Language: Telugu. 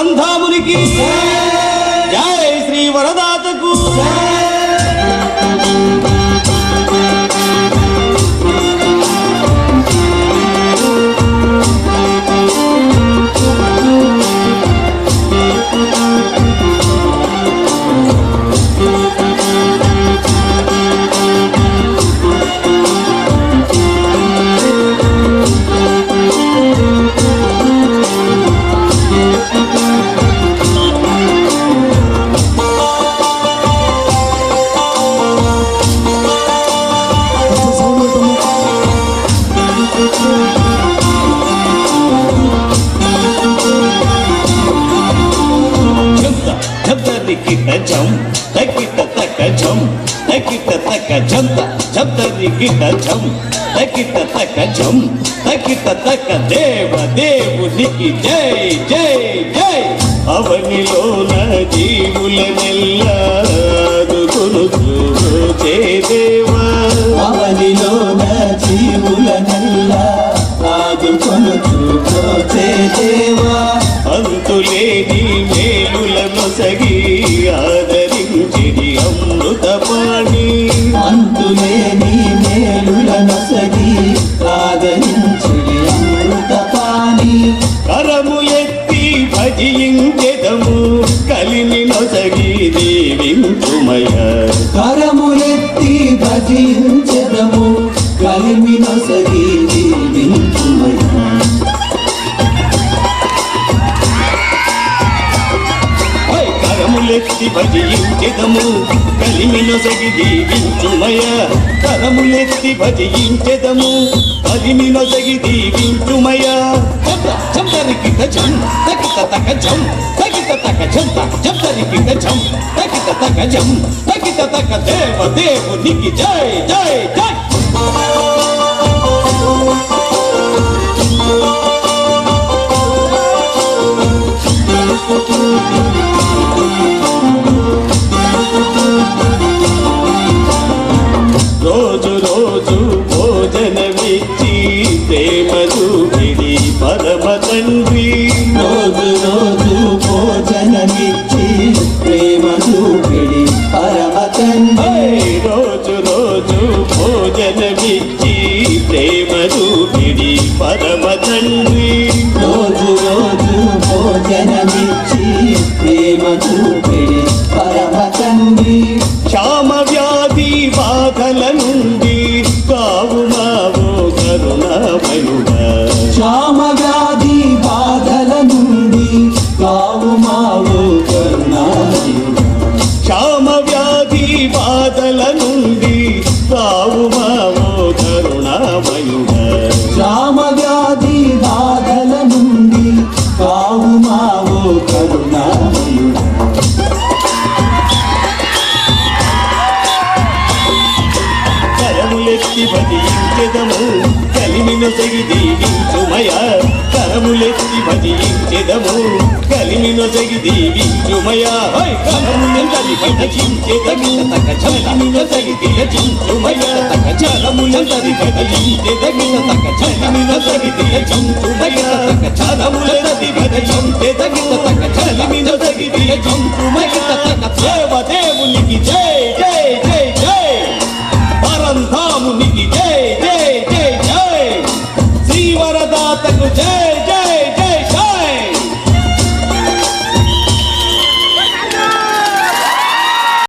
పరంధామునికి జై శ్రీ వరదాతకు జం తకిట తక జం తకిట తక జంత జంతరి కిట జం తకిట తక జం తకిట తక దేవ దేవునికి జై జై జై అవనిలోన జీవులనెల్లాదుకును చే దేవా అవనిలోన జీవులనెల్లా ఆదుకొను చే దేవా అంతులేని మేలులను సగి ఆదరించిడి అమృతపాణి అంతులేని మేలులను సగి ఆదరించిడి అమృతపాణి కరములెత్తి భజించెదము కలిమి నొసగి దీవించుమయ కరములెత్తి భజించెదము కలిమి నొసగి దీవించుమయ కరములెత్తి భజించెదము కలిమి నొసగి దీవించుమయ కరములెత్తి భజించెదము కలిమి నొసగి దీవించుమయ జంతరికి జం తకిట తక జం తకిట తక జంత జంతరికి జం తకిట తక జం తకిట తక దేవ దేవునికి జై జై జై రోజు రోజు భోజనమిచ్చి ప్రేమ చూపిడి పరమ తండ్రి రోజు రోజు భోజనమిచ్చి ప్రేమ చూపిడి పరమ తండ్రి రోజు రోజు భోజనమిచ్చి ప్రేమ చూపిడి పరమ తండ్రి రోజు రోజు భోజనమిచ్చి ప్రేమ చూపిడి పరమ తండ్రి క్షామ వ్యాధి బాధల నుండి కావుమావో కరుణామయుడా క్షామ వ్యాధి బాధల నుండి కావుమావో కరుణామయుడా క్షామ వ్యాధి బాధల నుండి కావుమావో కరుణామయుడా క్షామ వ్యాధి బాధల నుండి కావుమావో కరుణామయుడా కరములెత్తి భజించెదము కలిమి నొసగి దీవించుమయ కరములెత్తి భజించెదము కలిమి నొసగి దీవించుమయ కరములెందరి భజించెదము కలిమి నొసగి దీవించుమయ కరములెందరి భజించెదము కలిమి నొసగి దీవించుమయ కరములెందరి భజించెదము కలిమి నొసగి దీవించుమయ దేవ